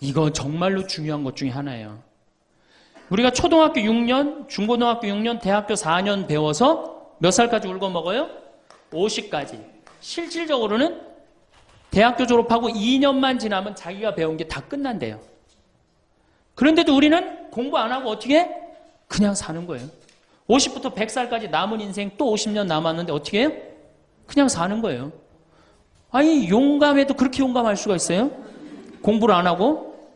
이거 정말로 중요한 것 중에 하나예요. 우리가 초등학교 6년, 중고등학교 6년, 대학교 4년 배워서 몇 살까지 울고 먹어요? 50까지. 실질적으로는 대학교 졸업하고 2년만 지나면 자기가 배운 게 다 끝난대요. 그런데도 우리는 공부 안 하고 어떻게 해? 그냥 사는 거예요. 50부터 100살까지 남은 인생 또 50년 남았는데 어떻게 해요? 그냥 사는 거예요. 아니, 용감해도 그렇게 용감할 수가 있어요? 공부를 안 하고?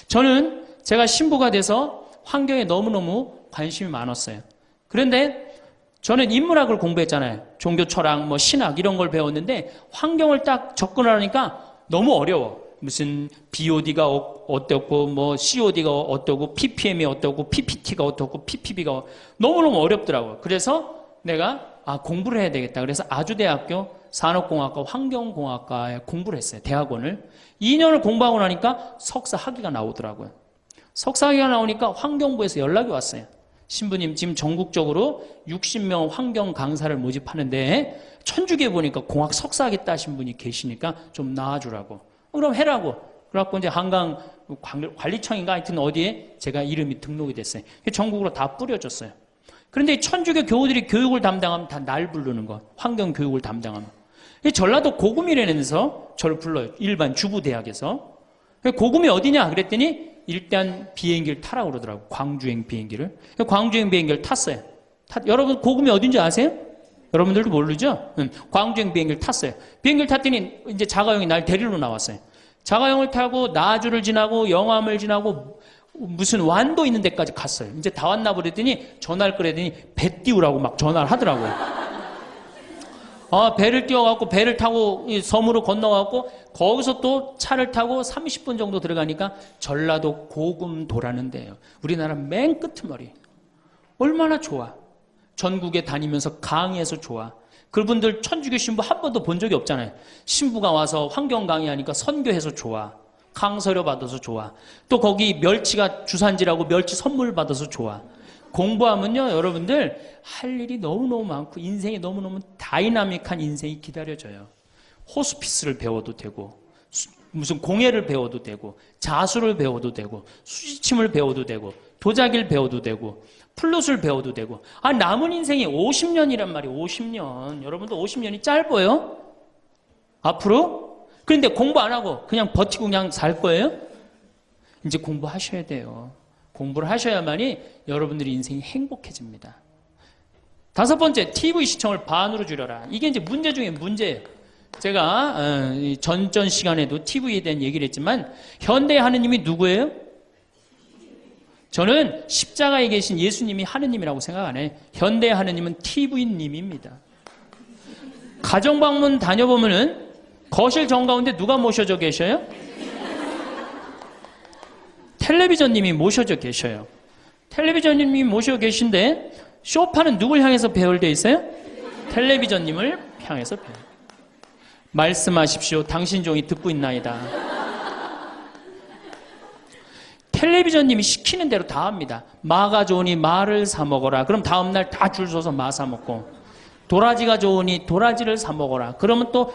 저는 제가 신부가 돼서 환경에 너무너무 관심이 많았어요. 그런데 저는 인문학을 공부했잖아요. 종교 철학, 뭐 신학 이런 걸 배웠는데 환경을 딱 접근하려니까 너무 어려워. 무슨 BOD가 어떻고, 뭐 COD가 어떻고, PPM이 어떻고, PPT가 어떻고, PPB가 너무너무 어렵더라고요. 그래서 내가 공부를 해야 되겠다. 그래서 아주대학교 산업공학과 환경공학과에 공부를 했어요. 대학원을. 2년을 공부하고 나니까 석사 학위가 나오더라고요. 석사 학위가 나오니까 환경부에서 연락이 왔어요. 신부님 지금 전국적으로 60명 환경 강사를 모집하는데 천주교에 보니까 공학 석사 학위 따신 분이 계시니까 좀 나와주라고. 그럼 해라고. 그래갖고 이제 한강 관리청인가 하여튼 어디에 제가 이름이 등록이 됐어요. 전국으로 다 뿌려졌어요. 그런데 천주교 교우들이 교육을 담당하면 다 날 부르는 거. 환경 교육을 담당하면. 전라도 고금이라면서 저를 불러요. 일반 주부대학에서. 고금이 어디냐 그랬더니 일단 비행기를 타라고 그러더라고요. 광주행 비행기를. 광주행 비행기를 탔어요. 여러분 고금이 어딘지 아세요? 여러분들도 모르죠? 광주행 비행기를 탔어요. 비행기를 탔더니 이제 자가용이 날 데리러 나왔어요. 자가용을 타고 나주를 지나고 영암을 지나고 무슨 완도 있는 데까지 갔어요. 이제 다 왔나 보랬더니 전화를 그랬더니 배 띄우라고 막 전화를 하더라고요. 배를 띄워갖고 배를 타고 섬으로 건너갖고 거기서 또 차를 타고 30분 정도 들어가니까 전라도 고금도라는 데예요. 우리나라 맨 끄트머리. 얼마나 좋아. 전국에 다니면서 강의해서 좋아. 그분들 천주교 신부 한 번도 본 적이 없잖아요. 신부가 와서 환경 강의하니까 선교해서 좋아. 강서료 받아서 좋아. 또 거기 멸치가 주산지라고 멸치 선물 받아서 좋아. 공부하면요, 여러분들 할 일이 너무너무 많고 인생이 너무너무 다이나믹한 인생이 기다려져요. 호스피스를 배워도 되고 무슨 공예를 배워도 되고 자수를 배워도 되고 수지침을 배워도 되고 도자기를 배워도 되고 플룻을 배워도 되고 남은 인생이 50년이란 말이에요. 50년. 여러분도 50년이 짧아요? 앞으로? 그런데 공부 안 하고 그냥 버티고 그냥 살 거예요? 이제 공부하셔야 돼요. 공부를 하셔야만이 여러분들의 인생이 행복해집니다. 5번째, TV 시청을 반으로 줄여라. 이게 이제 문제 중에 문제예요. 제가 전전 시간에도 TV에 대한 얘기를 했지만 현대의 하느님이 누구예요? 저는 십자가에 계신 예수님이 하느님이라고 생각 안 해요. 현대의 하느님은 TV님입니다. 가정방문 다녀보면은 거실 정가운데 누가 모셔져 계셔요? 텔레비전님이 모셔져 계셔요. 텔레비전님이 모셔 계신데 소파는 누굴 향해서 배열되어 있어요? 텔레비전님을 향해서 배열. 말씀하십시오. 당신 종이 듣고 있나이다. 텔레비전님이 시키는 대로 다 합니다. 마가 좋으니 마를 사 먹어라. 그럼 다음날 다 줄 서서 마 사 먹고, 도라지가 좋으니 도라지를 사 먹어라. 그러면 또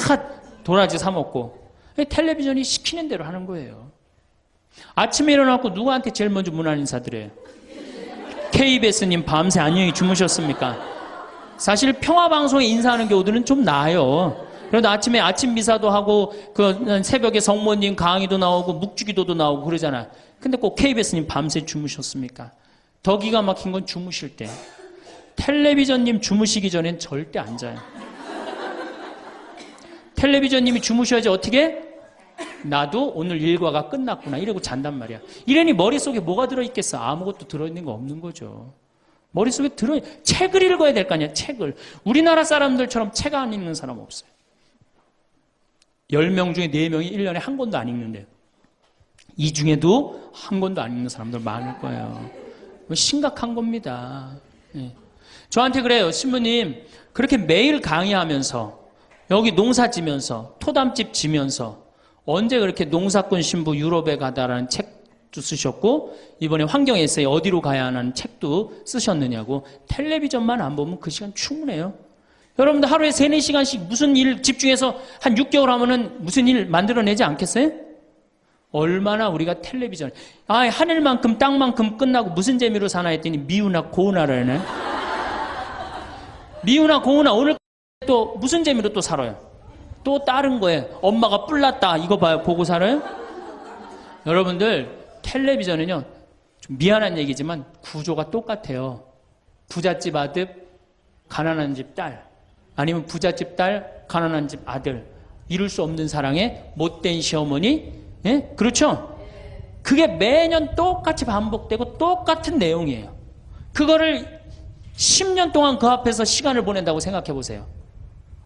다 도라지 사 먹고. 텔레비전이 시키는 대로 하는 거예요. 아침에 일어나고 누구한테 제일 먼저 문안 인사드려요? KBS님 밤새 안녕히 주무셨습니까? 사실 평화방송에 인사하는 경우들은 좀 나아요. 그래도 아침에 아침 미사도 하고 그 새벽에 성모님 강의도 나오고 묵주기도도 나오고 그러잖아. 근데 꼭 KBS님 밤새 주무셨습니까? 더 기가 막힌 건 주무실 때. 텔레비전님 주무시기 전엔 절대 안 자요. 텔레비전님이 주무셔야지 어떻게? 나도 오늘 일과가 끝났구나 이러고 잔단 말이야. 이러니 머릿속에 뭐가 들어있겠어? 아무것도 들어있는 거 없는 거죠. 머릿속에 책을 읽어야 될 거 아니야. 책을. 우리나라 사람들처럼 책 안 읽는 사람 없어요. 10명 중에 4명이 1년에 한 권도 안 읽는데요. 이 중에도 한 권도 안 읽는 사람들 많을 거예요. 심각한 겁니다. 예. 저한테 그래요. 신부님 그렇게 매일 강의하면서 여기 농사 지면서 토담집 지면서 언제 그렇게 농사꾼 신부 유럽에 가다라는 책도 쓰셨고 이번에 환경 에세이 어디로 가야 하는 책도 쓰셨느냐고. 텔레비전만 안 보면 그 시간 충분해요. 여러분들 하루에 3, 4시간씩 무슨 일 집중해서 한 6개월 하면은 무슨 일 만들어내지 않겠어요? 얼마나 우리가 텔레비전, 하늘만큼 땅만큼 끝나고 무슨 재미로 사나 했더니 미우나 고우나라네. 미우나 고우나 오늘 또 무슨 재미로 또 살아요? 또 다른 거에 엄마가 뿔났다 이거 봐요. 보고 살아요? 여러분들 텔레비전은요, 좀 미안한 얘기지만 구조가 똑같아요. 부잣집 아들, 가난한 집 딸, 아니면 부잣집 딸, 가난한 집 아들, 이룰 수 없는 사랑에 못된 시어머니, 예? 그렇죠? 그게 매년 똑같이 반복되고 똑같은 내용이에요. 그거를 10년 동안 그 앞에서 시간을 보낸다고 생각해 보세요.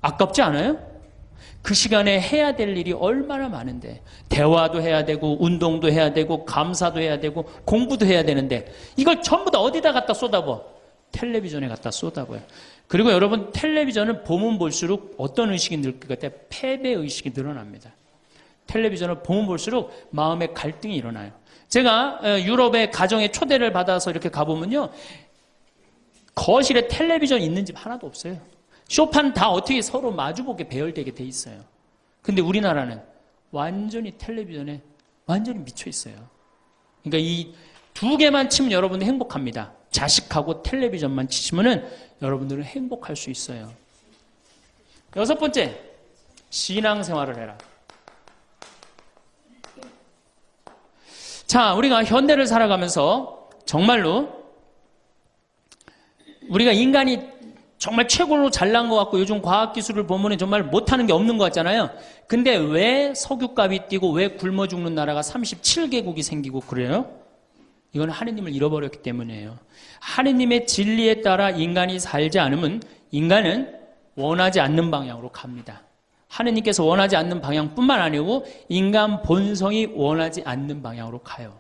아깝지 않아요? 그 시간에 해야 될 일이 얼마나 많은데, 대화도 해야 되고 운동도 해야 되고 감사도 해야 되고 공부도 해야 되는데 이걸 전부 다 어디다 갖다 쏟아부어? 텔레비전에 갖다 쏟아부어요. 그리고 여러분, 텔레비전을 보면 볼수록 어떤 의식이 늘 것 같아요? 패배의식이 늘어납니다. 텔레비전을 보면 볼수록 마음의 갈등이 일어나요. 제가 유럽의 가정에 초대를 받아서 이렇게 가보면요, 거실에 텔레비전 있는 집 하나도 없어요. 쇼파는 다 어떻게 서로 마주보게 배열되게 돼 있어요. 근데 우리나라는 완전히 텔레비전에 완전히 미쳐 있어요. 그러니까 이 두 개만 치면 여러분들 행복합니다. 자식하고 텔레비전만 치시면은 여러분들은 행복할 수 있어요. 여섯 번째, 신앙생활을 해라. 자, 우리가 현대를 살아가면서 정말로 우리가 인간이 정말 최고로 잘난 것 같고 요즘 과학기술을 보면 정말 못하는 게 없는 것 같잖아요. 근데 왜 석유값이 뛰고 왜 굶어 죽는 나라가 37개국이 생기고 그래요? 이건 하느님을 잃어버렸기 때문이에요. 하느님의 진리에 따라 인간이 살지 않으면 인간은 원하지 않는 방향으로 갑니다. 하느님께서 원하지 않는 방향뿐만 아니고 인간 본성이 원하지 않는 방향으로 가요.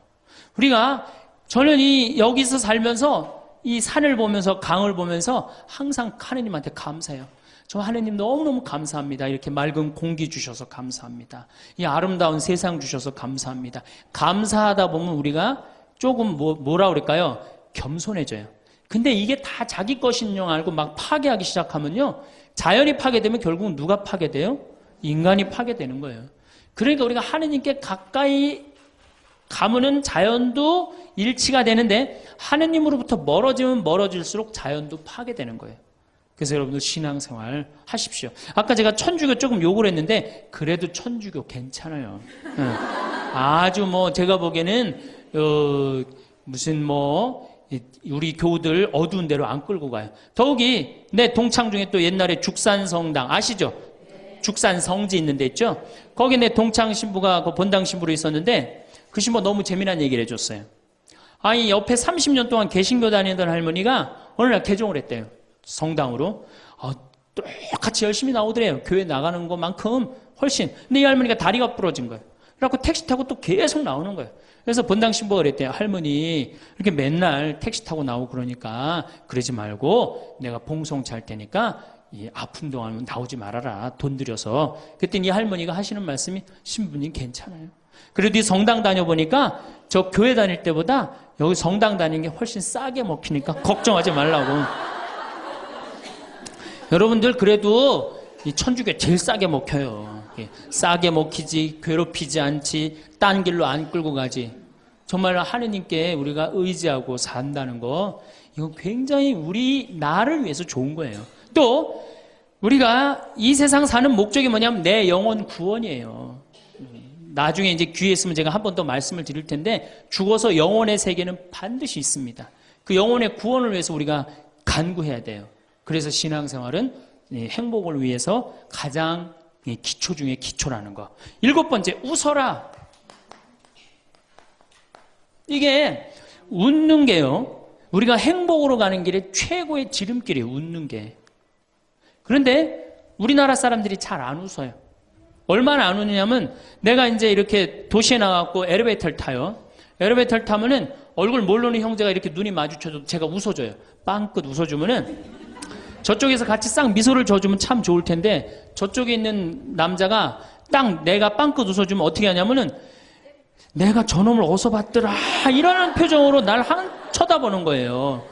우리가 저는 여기서 살면서 이 산을 보면서 강을 보면서 항상 하느님한테 감사해요. 저 하느님 너무너무 감사합니다. 이렇게 맑은 공기 주셔서 감사합니다. 이 아름다운 세상 주셔서 감사합니다. 감사하다 보면 우리가 조금 뭐라 그럴까요? 겸손해져요. 근데 이게 다 자기 것인 줄 알고 막 파괴하기 시작하면요, 자연이 파괴되면 결국은 누가 파괴돼요? 인간이 파괴되는 거예요. 그러니까 우리가 하느님께 가까이 가면은 자연도 일치가 되는데 하느님으로부터 멀어지면 멀어질수록 자연도 파괴되는 거예요. 그래서 여러분들 신앙생활 하십시오. 아까 제가 천주교 조금 욕을 했는데 그래도 천주교 괜찮아요. 아주 제가 보기에는 무슨 우리 교우들 어두운 데로 안 끌고 가요. 더욱이 내 동창 중에 또 옛날에 죽산성당 아시죠? 죽산 성지 있는 데 있죠? 거기 내 동창 신부가 그 본당 신부로 있었는데 그 신부 너무 재미난 얘기를 해줬어요. 아니 옆에 30년 동안 개신교 다니던 할머니가 어느 날 개종을 했대요. 성당으로. 똑같이 열심히 나오더래요. 교회 나가는 것만큼 훨씬. 근데 이 할머니가 다리가 부러진 거예요. 그래갖고 택시 타고 또 계속 나오는 거예요. 그래서 본당 신부가 그랬대요. 할머니 이렇게 맨날 택시 타고 나오고 그러니까 그러지 말고 내가 봉송 잘 테니까 이 아픈 동안은 나오지 말아라. 돈 들여서. 그랬더니 이 할머니가 하시는 말씀이 신부님 괜찮아요. 그래도 이 성당 다녀보니까 저 교회 다닐 때보다 여기 성당 다니는 게 훨씬 싸게 먹히니까 걱정하지 말라고. 여러분들 그래도 이 천주교 제일 싸게 먹혀요. 싸게 먹히지, 괴롭히지 않지, 딴 길로 안 끌고 가지. 정말 하느님께 우리가 의지하고 산다는 거, 이건 굉장히 나를 위해서 좋은 거예요. 또 우리가 이 세상 사는 목적이 뭐냐면 내 영혼 구원이에요. 나중에 이제 귀에 있으면 제가 한 번 더 말씀을 드릴 텐데 죽어서 영혼의 세계는 반드시 있습니다. 그 영혼의 구원을 위해서 우리가 간구해야 돼요. 그래서 신앙생활은 행복을 위해서 가장 기초 중에 기초라는 거. 7번째, 웃어라. 이게 웃는 게요, 우리가 행복으로 가는 길에 최고의 지름길이에요. 웃는 게. 그런데 우리나라 사람들이 잘 안 웃어요. 얼마나 안 웃느냐면 내가 이제 이렇게 도시에 나가고 엘리베이터를 타요. 엘리베이터를 타면은 얼굴 모르는 형제가 이렇게 눈이 마주쳐도 제가 웃어줘요. 빵긋 웃어주면은 저쪽에서 같이 싹 미소를 줘주면 참 좋을 텐데 저쪽에 있는 남자가 딱 내가 빵긋 웃어주면 어떻게 하냐면은 내가 저놈을 어디서 봤더라 이러는 표정으로 날 쳐다보는 거예요.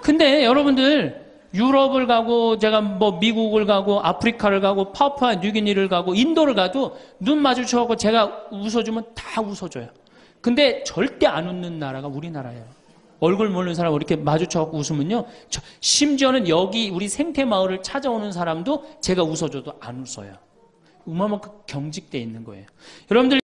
근데 여러분들 유럽을 가고 제가 뭐 미국을 가고 아프리카를 가고 파푸아 뉴기니를 가고 인도를 가도 눈 마주쳐갖고 제가 웃어주면 다 웃어줘요. 근데 절대 안 웃는 나라가 우리나라예요. 얼굴 모르는 사람 이렇게 마주쳐갖고 웃으면요. 심지어는 여기 우리 생태마을을 찾아오는 사람도 제가 웃어줘도 안 웃어요. 그만큼 경직돼 있는 거예요. 여러분들